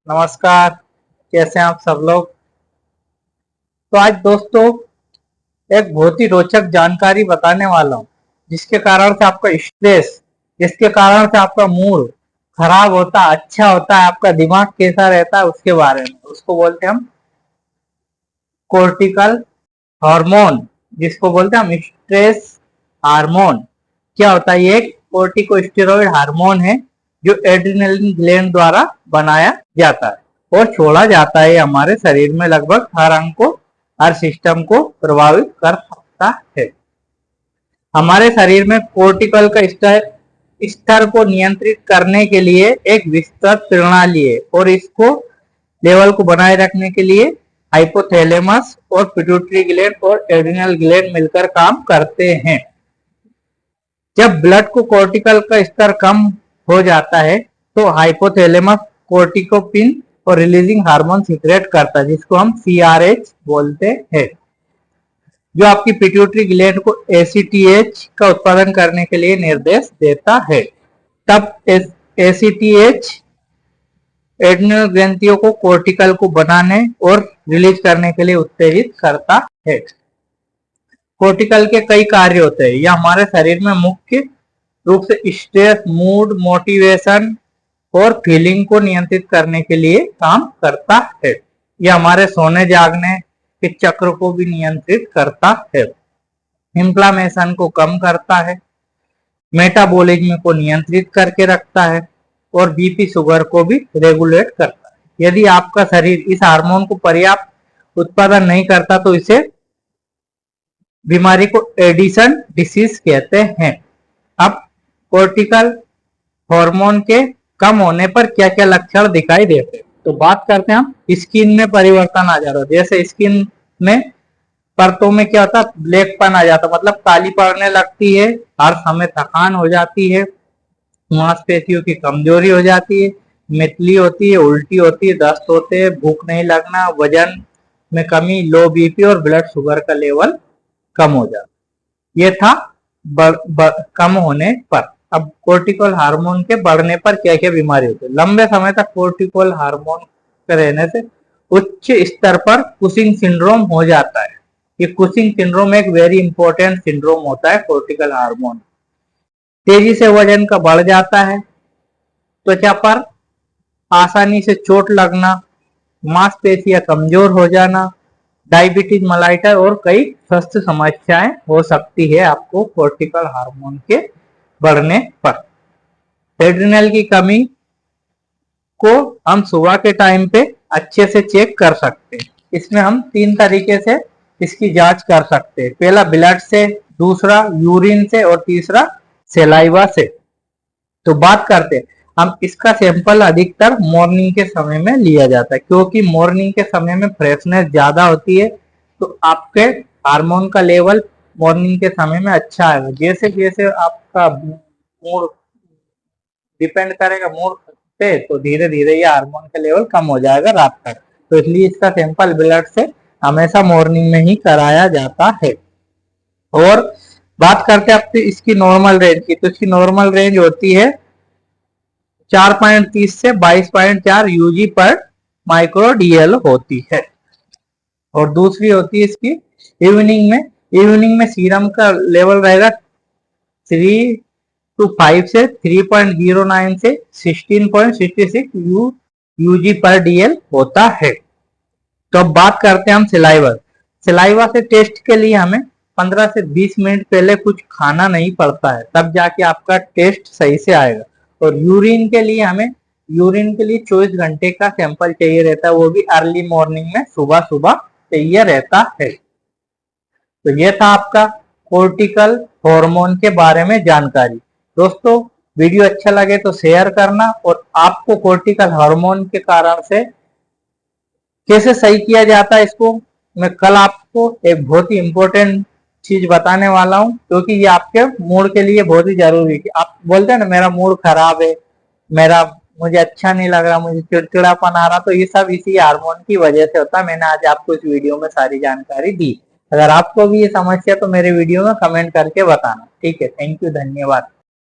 नमस्कार। कैसे हैं आप सब लोग। तो आज दोस्तों एक बहुत ही रोचक जानकारी बताने वाला हूँ, जिसके कारण से आपका स्ट्रेस, जिसके कारण से आपका मूड खराब होता है, अच्छा होता है, आपका दिमाग कैसा रहता है, उसके बारे में। उसको बोलते हैं हम कोर्टिकल हार्मोन, जिसको बोलते हैं हम स्ट्रेस हार्मोन। क्या होता है? ये एक कोर्टिकोस्टेरॉइड हार्मोन है जो एड्रेनलिन ग्लैंड द्वारा बनाया जाता है और छोड़ा जाता है। हमारे शरीर में लगभग हर अंग को, हर सिस्टम को प्रभावित कर सकता है। हमारे शरीर में कोर्टिकल का स्तर को नियंत्रित करने के लिए एक विस्तृत प्रणाली है और इसको लेवल को बनाए रखने के लिए हाइपोथैलेमस और पिट्यूटरी ग्लैंड और एड्रिनल ग्लैंड मिलकर काम करते हैं। जब ब्लड को कोर्टिकल का स्तर कम हो जाता है तो हाइपोथैलेमस कोर्टिकोपिन और रिलीजिंग हार्मोन सीक्रेट करता है, जिसको हम सीआरएच बोलते हैं, जो आपकी पिट्यूटरी ग्लैंड को एसीटीएच का उत्पादन करने के लिए निर्देश देता है। तब एसीटीएच एड्रिनल ग्रंथियों को कोर्टिकल को बनाने और रिलीज करने के लिए उत्तेजित करता है। कोर्टिकल के कई कार्य होते हैं। यह हमारे शरीर में मुख्य रूप से स्ट्रेस, मूड, मोटिवेशन और फीलिंग को नियंत्रित करने के लिए काम करता है। यह हमारे सोने जागने के चक्र को भी नियंत्रित करता है, इन्फ्लामेशन को कम करता है, मेटाबॉलिज्म को नियंत्रित करके रखता है और बीपी शुगर को भी रेगुलेट करता है। यदि आपका शरीर इस हार्मोन को पर्याप्त उत्पादन नहीं करता तो इसे बीमारी को एडिशन डिसीज कहते हैं। अब कोर्टिकल हार्मोन के कम होने पर क्या क्या लक्षण दिखाई देते हैं, तो बात करते हैं हम स्किन में परिवर्तन आ जाता है। जैसे स्किन में परतों में क्या होता है, ब्लैकपन आ जाता है, मतलब काली पड़ने लगती है, हर समय थकान हो जाती है, मांसपेशियों की कमजोरी हो जाती है, मितली होती है, उल्टी होती है, दस्त होते हैं, भूख नहीं लगना, वजन में कमी, लो बीपी और ब्लड शुगर का लेवल कम हो जाता। ये था कम होने पर। अब कोर्टिकल हार्मोन के बढ़ने पर क्या क्या बीमारी होती है। लंबे समय तक कोर्टिकल हार्मोन के रहने से उच्च स्तर पर कुशिंग सिंड्रोम हो जाता है। ये कुशिंग सिंड्रोम एक वेरी इंपॉर्टेंट सिंड्रोम होता है कोर्टिकल हार्मोन। तेजी से वजन का बढ़ जाता है, त्वचा पर आसानी से चोट लगना, मांसपेशियां कमजोर हो जाना, डायबिटीज, मलाइटा और कई स्वास्थ्य समस्याएं हो सकती है आपको कोर्टिकल हार्मोन के बढ़ने पर। एड्रिनल की कमी को हम सुबह के टाइम पे अच्छे से चेक कर सकते हैं। इसमें हम 3 तरीके से इसकी जांच कर सकते हैं। पहला ब्लड से, दूसरा यूरिन से और तीसरा सलाइवा से। तो बात करते हैं हम, इसका सैंपल अधिकतर मॉर्निंग के समय में लिया जाता है, क्योंकि मॉर्निंग के समय में फ्रेशनेस ज्यादा होती है, तो आपके हार्मोन का लेवल मॉर्निंग के समय में अच्छा आएगा। जैसे जैसे आपका मूड डिपेंड करेगा मूड पे, तो धीरे धीरे ये हार्मोन का लेवल कम हो जाएगा रात तक। तो इसलिए इसका सैंपल ब्लड से हमेशा मॉर्निंग में ही कराया जाता है। और बात करते हैं आपकी इसकी नॉर्मल रेंज की, तो इसकी नॉर्मल रेंज होती है 4.30 से 22.4 यूजी पर माइक्रो डीएल होती है। और दूसरी होती है इसकी इवनिंग में सीरम का लेवल रहेगा 3 to 5 से 3.09 से 16.66 यूजी पर डीएल होता है। तो अब बात करते हैं हम सिलाइवा से टेस्ट के लिए हमें 15 से 20 मिनट पहले कुछ खाना नहीं पड़ता है, तब जाके आपका टेस्ट सही से आएगा। और यूरिन के लिए 24 घंटे का सैंपल चाहिए रहता है, वो भी अर्ली मॉर्निंग में सुबह सुबह चाहिए रहता है। तो ये था आपका कोर्टिकल हार्मोन के बारे में जानकारी। दोस्तों वीडियो अच्छा लगे तो शेयर करना, और आपको कोर्टिकल हार्मोन के कारण से कैसे सही किया जाता है इसको मैं कल आपको एक बहुत ही इंपॉर्टेंट चीज बताने वाला हूं, क्योंकि ये आपके मूड के लिए बहुत ही जरूरी है। आप बोलते हैं ना मेरा मूड खराब है, मुझे अच्छा नहीं लग रहा, मुझे चिड़चिड़ापन आ रहा, तो ये सब इसी हार्मोन की वजह से होता है। मैंने आज आपको इस वीडियो में सारी जानकारी दी। अगर आपको भी ये समस्या तो मेरे वीडियो में कमेंट करके बताना। ठीक है, थैंक यू, धन्यवाद।